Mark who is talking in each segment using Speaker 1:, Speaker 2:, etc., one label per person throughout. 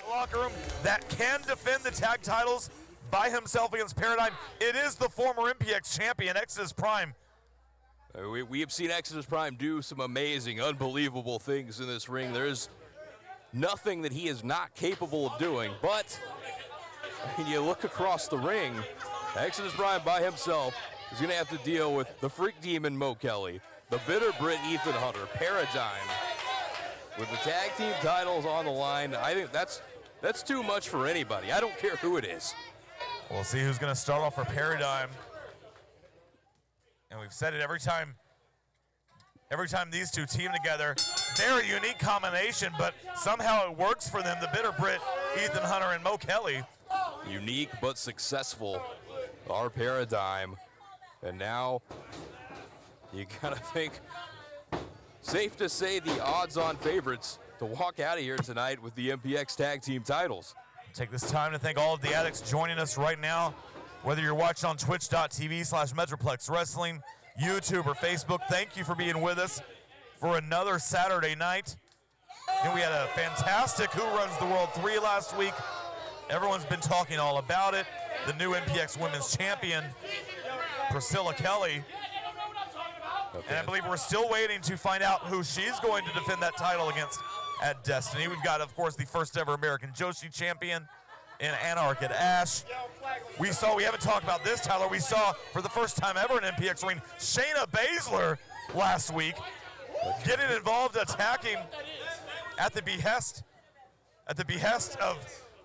Speaker 1: that locker room that can defend the tag titles by himself against Paradigm. It is the former MPX champion, Exodus Prime.
Speaker 2: We have seen Exodus Prime do some amazing, unbelievable things in this ring. There's nothing that he is not capable of doing, but when you look across the ring, Exodus Prime by himself is going to have to deal with the Freak Demon Mo Kelly, the Bitter Brit Ethan Hunter, Paradigm. With the tag team titles on the line, I think that's too much for anybody. I don't care who it is.
Speaker 1: We'll see who's going to start off for Paradigm. And we've said it every time these two team together. They're a unique combination, but somehow it works for them. The Bitter Brit, Ethan Hunter, and Mo Kelly.
Speaker 2: Unique but successful, our Paradigm. And now you gotta think, safe to say the odds-on favorites to walk out of here tonight with the MPX tag team titles.
Speaker 1: Take this time to thank all of the addicts joining us right now. Whether you're watching on twitch.tv/Metroplex Wrestling, YouTube, or Facebook, thank you for being with us for another Saturday night. And we had a fantastic Who Runs the World 3 last week. Everyone's been talking all about it. The new MPX Women's Champion, Priscilla Kelly. Okay. And I believe we're still waiting to find out who she's going to defend that title against at Destiny. We've got, of course, the first ever American Joshi champion in Anarch at Ash. We haven't talked about this, Tyler. We saw for the first time ever in MPX ring, Shayna Baszler last week getting involved, attacking at the behest of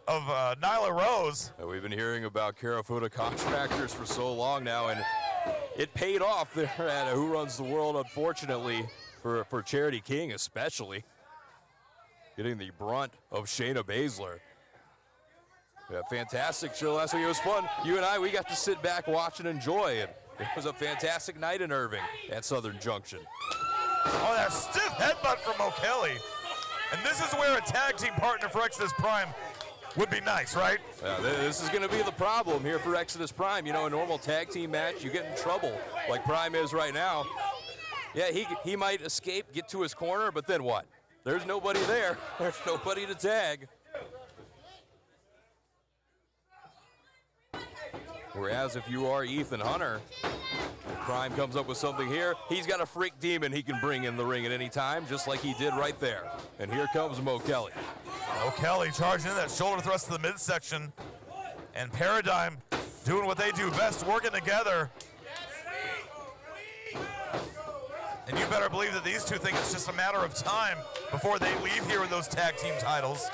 Speaker 1: Nyla Rose.
Speaker 2: We've been hearing about Karafuda contractors for so long now, and it paid off there at Who Runs the World, unfortunately, for Charity King especially. Getting the brunt of Shayna Baszler. Yeah, fantastic show last week. It was fun. You and I, we got to sit back, watch, and enjoy it. It was a fantastic night in Irving at Southern Junction.
Speaker 1: Oh, that stiff headbutt from O'Kelly. And this is where a tag team partner for Exodus Prime would be nice, right?
Speaker 2: Yeah, this is going to be the problem here for Exodus Prime. You know, a normal tag team match, you get in trouble like Prime is right now. Yeah, he might escape, get to his corner, but then what? There's nobody there. There's nobody to tag. Whereas if you are Ethan Hunter, if Prime comes up with something here, he's got a Freak Demon he can bring in the ring at any time, just like he did right there. And here comes Mo Kelly.
Speaker 1: Mo Kelly charging in that shoulder thrust to the midsection. And Paradigm doing what they do best, working together. And you better believe that these two think it's just a matter of time before they leave here with those tag team titles.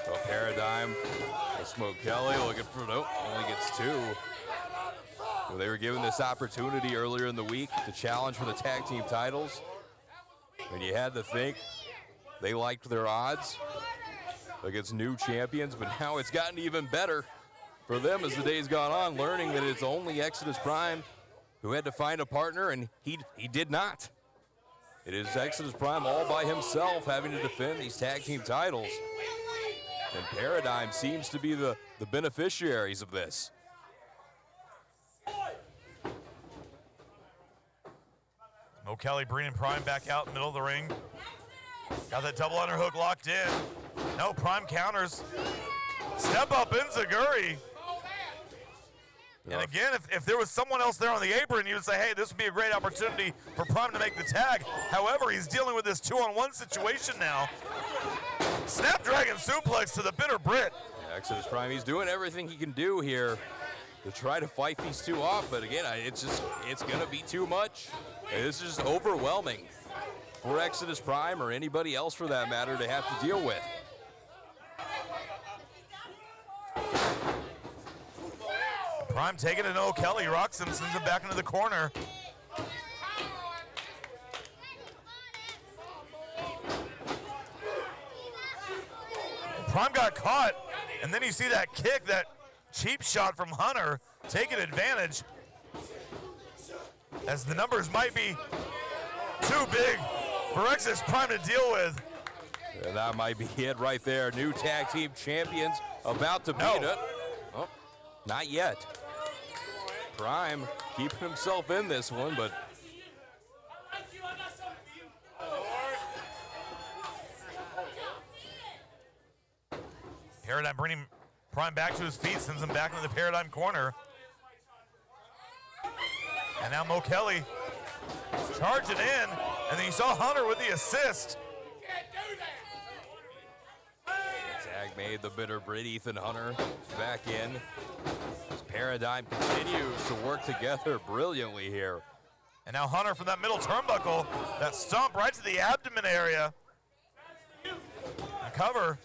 Speaker 2: So Paradigm, Mo Kelly looking for, nope, only gets two. Well, they were given this opportunity earlier in the week to challenge for the tag team titles. And you had to think they liked their odds against new champions, but now it's gotten even better for them as the day's gone on, learning that it's only Exodus Prime who had to find a partner, and he did not. It is Exodus Prime all by himself having to defend these tag team titles. And Paradigm seems to be the beneficiaries of this.
Speaker 1: Mo Kelly bringing Prime back out in the middle of the ring. Got that double underhook locked in. No, Prime counters. Step up Enziguri. And again, if there was someone else there on the apron, you would say, hey, this would be a great opportunity for Prime to make the tag. However, he's dealing with this 2-on-1 situation now. Snapdragon suplex to the Bitter Brit.
Speaker 2: Yeah, Exodus Prime, he's doing everything he can do here to try to fight these two off, but again, it's going to be too much. This is just overwhelming for Exodus Prime or anybody else for that matter to have to deal with.
Speaker 1: Prime taking it to O'Kelly. Roxon sends him back into the corner. Prime got caught, and then you see that kick, that cheap shot from Hunter, taking advantage. As the numbers might be too big for Exodus Prime to deal with.
Speaker 2: And that might be it right there. New tag team champions about to beat it. Oh, not yet. Prime keeping himself in this one, but
Speaker 1: Paradigm bringing Prime back to his feet, sends him back into the Paradigm corner. And now Mo Kelly charging in, and then you saw Hunter with the assist.
Speaker 2: Tag made the bitter Brit. Ethan Hunter back in. As Paradigm continues to work together brilliantly here.
Speaker 1: And now Hunter from that middle turnbuckle, that stomp right to the abdomen area. And cover.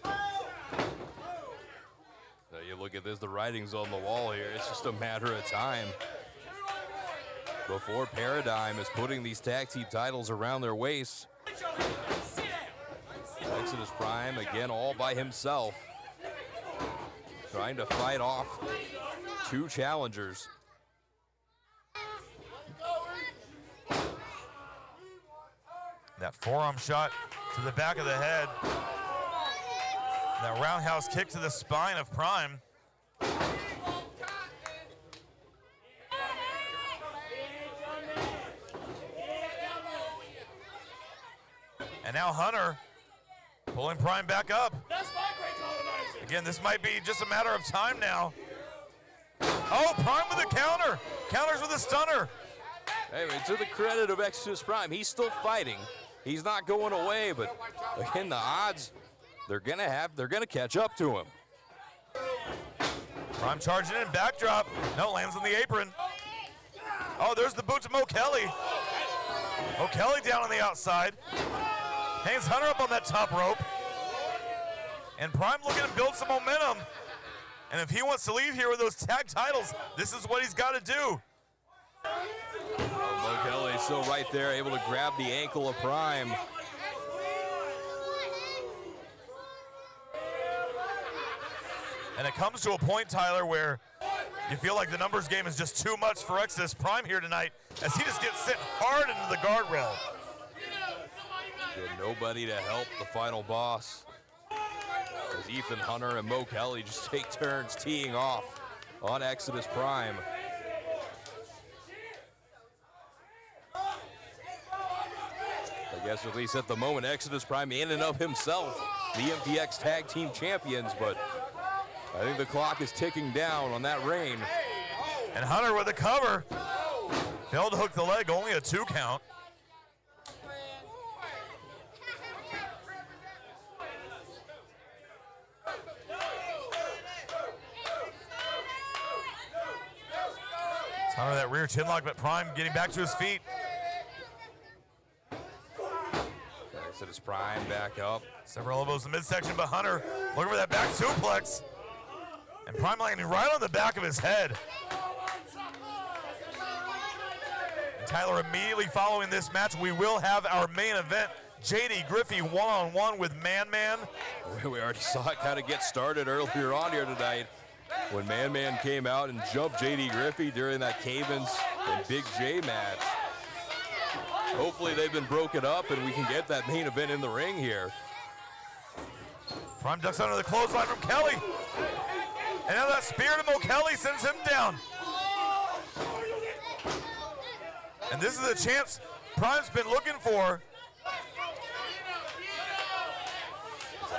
Speaker 2: Now you look at this, the writing's on the wall here. It's just a matter of time before Paradigm is putting these tag team titles around their waists. Exodus Prime, again, all by himself, trying to fight off two challengers.
Speaker 1: That forearm shot to the back of the head. That roundhouse kick to the spine of Prime. And now Hunter pulling Prime back up. Again, this might be just a matter of time now. Oh, Prime with a counter. Counters with a stunner.
Speaker 2: Hey, to the credit of Exodus Prime, he's still fighting. He's not going away, but again, the odds, they're gonna catch up to him.
Speaker 1: Prime charging in, backdrop. No, lands on the apron. Oh, there's the boot to Mo Kelly. Mo Kelly down on the outside. Hangs Hunter up on that top rope. And Prime looking to build some momentum. And if he wants to leave here with those tag titles, this is what he's got to do.
Speaker 2: Mo Kelly still right there, able to grab the ankle of Prime.
Speaker 1: And it comes to a point, Tyler, where you feel like the numbers game is just too much for Exodus Prime here tonight as he just gets sent hard into the guardrail.
Speaker 2: Nobody to help the final boss. As Ethan Hunter and Mo Kelly just take turns teeing off on Exodus Prime. I guess at least at the moment, Exodus Prime in and of himself, the MPX Tag Team Champions, but I think the clock is ticking down on that reign.
Speaker 1: And Hunter with a cover. Failed to hook the leg, only a 2 count. Hunter that rear chin lock, but Prime getting back to his feet.
Speaker 2: Exodus Prime back up.
Speaker 1: Several elbows in the midsection, but Hunter looking for that back suplex. And Prime landing right on the back of his head. And Tyler, immediately following this match, we will have our main event, JD Griffey one-on-one with Man Man.
Speaker 2: We already saw it kind of get started earlier on here tonight when Man Man came out and jumped JD Griffey during that Cavens and Big J match. Hopefully they've been broken up and we can get that main event in the ring here.
Speaker 1: Prime ducks under the clothesline from Kelly. And now that spear to Mo Kelly sends him down. And this is a chance Prime's been looking for.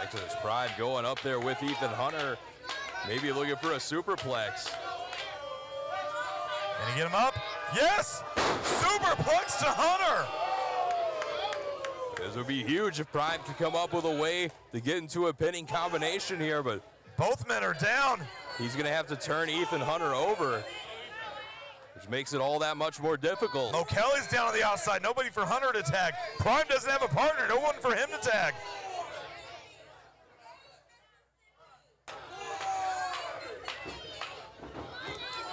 Speaker 2: Exodus Prime going up there with Ethan Hunter. Maybe looking for a superplex.
Speaker 1: Can he get him up? Yes! Superplex to Hunter!
Speaker 2: This would be huge if Prime could come up with a way to get into a pinning combination here, but
Speaker 1: both men are down.
Speaker 2: He's gonna have to turn Ethan Hunter over, which makes it all that much more difficult.
Speaker 1: Oh, Kelly's down on the outside. Nobody for Hunter to tag. Prime doesn't have a partner. No one for him to tag.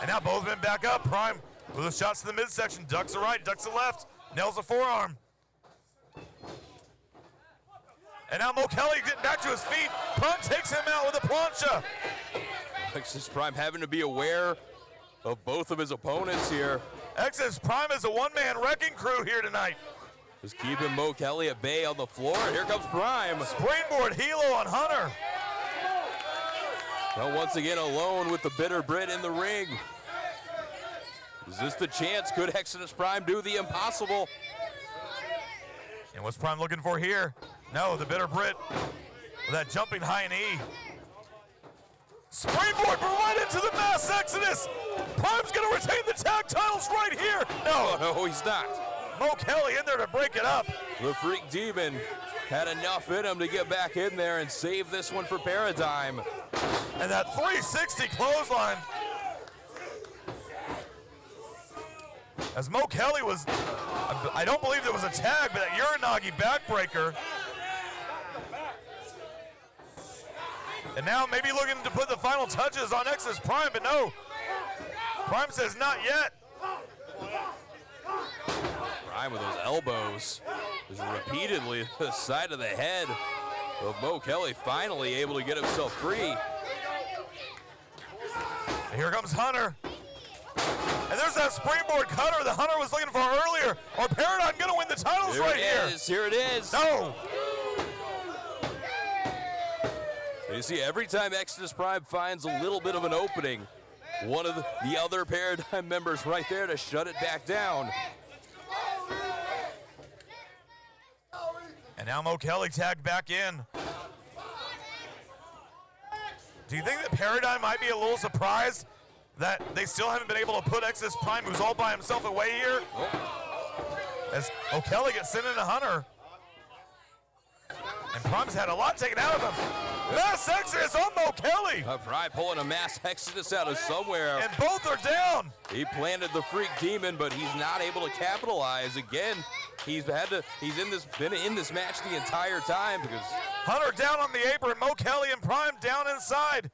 Speaker 1: And now both men back up. Prime with the shots to the midsection. Ducks the right, ducks the left. Nails the forearm. And now Mo Kelly getting back to his feet. Prime takes him out with a plancha.
Speaker 2: Exodus Prime having to be aware of both of his opponents here.
Speaker 1: Exodus Prime is a one-man wrecking crew here tonight.
Speaker 2: Just keeping Mo Kelly at bay on the floor. Here comes Prime.
Speaker 1: Springboard helo on Hunter.
Speaker 2: Now once again alone with the bitter Brit in the ring. Is this the chance? Could Exodus Prime do the impossible?
Speaker 1: And what's Prime looking for here? No, the bitter Brit with that jumping high knee. Springboard right into the mass exodus. Prime's going to retain the tag titles right here. No,
Speaker 2: No, he's not.
Speaker 1: Mo Kelly in there to break it up.
Speaker 2: The Freak Demon had enough in him to get back in there and save this one for Paradigm.
Speaker 1: And that 360 clothesline. As Mo Kelly was, I don't believe there was a tag, but that Uranagi backbreaker. And now maybe looking to put the final touches on Exodus Prime, but no. Prime says not yet.
Speaker 2: Prime with those elbows is repeatedly the side of the head of Mo Kelly, finally able to get himself free.
Speaker 1: And here comes Hunter. And there's that springboard cutter that Hunter was looking for earlier. Or Paradigm gonna win the titles right here.
Speaker 2: Here it is.
Speaker 1: No.
Speaker 2: You see, every time Exodus Prime finds a little bit of an opening, one of the other Paradigm members right there to shut it back down.
Speaker 1: And now Mo Kelly tagged back in. Do you think that Paradigm might be a little surprised that they still haven't been able to put Exodus Prime, who's all by himself, away here? As O'Kelly gets sent into Hunter. And Prime's had a lot taken out of him. Mass Exodus on Mo Kelly.
Speaker 2: Prime pulling a mass Exodus out of somewhere.
Speaker 1: And both are down.
Speaker 2: He planted the Freak Demon, but he's not able to capitalize. Again, he's been in this match the entire time because
Speaker 1: Hunter down on the apron, Mo Kelly and Prime down inside.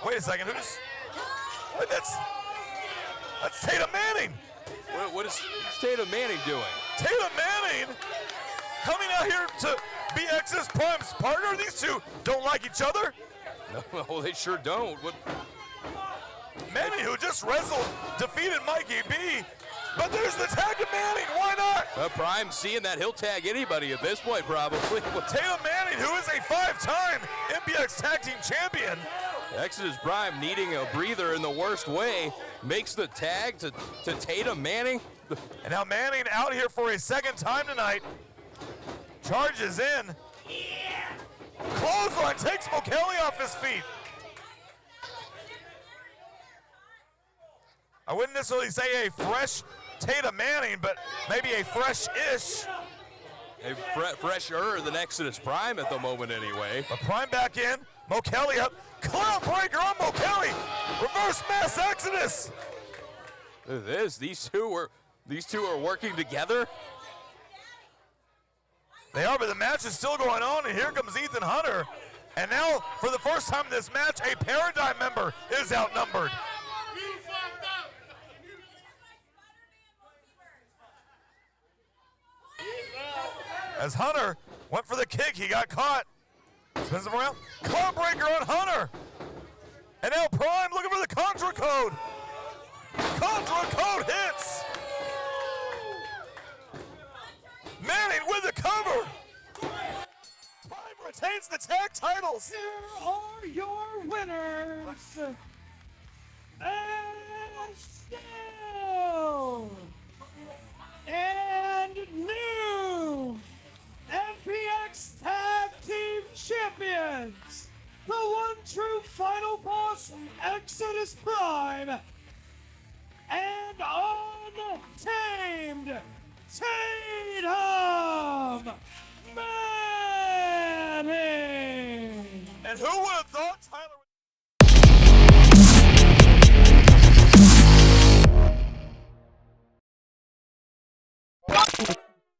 Speaker 1: Wait a second, who's? Wait, that's Tatum Manning.
Speaker 2: What is Tatum Manning doing?
Speaker 1: Tatum Manning coming out here to be Exodus Prime's partner. These two don't like each other.
Speaker 2: No, they sure don't.
Speaker 1: Manning, who just wrestled, defeated Mikey B. But there's the tag to Manning. Why not?
Speaker 2: Prime seeing that he'll tag anybody at this point, probably.
Speaker 1: Tatum Manning, who is a 5-time MPX Tag Team Champion.
Speaker 2: Exodus Prime needing a breather in the worst way, makes the tag to Tatum Manning.
Speaker 1: And now Manning out here for a second time tonight. Charges in. Clothesline takes Mo Kelly off his feet. I wouldn't necessarily say a fresh Tatum Manning, but maybe a fresh-ish.
Speaker 2: Fresher than Exodus Prime at the moment anyway.
Speaker 1: But Prime back in, Mo Kelly up. Cloud breaker on Mo Kelly. Reverse mass exodus.
Speaker 2: These two are working together.
Speaker 1: They are, but the match is still going on, and here comes Ethan Hunter. And now, for the first time in this match, a Paradigm member is outnumbered. As Hunter went for the kick, he got caught. Spins him around. Cloud breaker on Hunter. And now Prime looking for the Contra code. Contra code hits. Manning with the cover. Prime retains the tag titles.
Speaker 3: Here are your winners. And still and new MPX Tag Team Champions, the one true final boss, Exodus Prime, and untamed Tatum Manning.
Speaker 1: And who would have thought Tyler would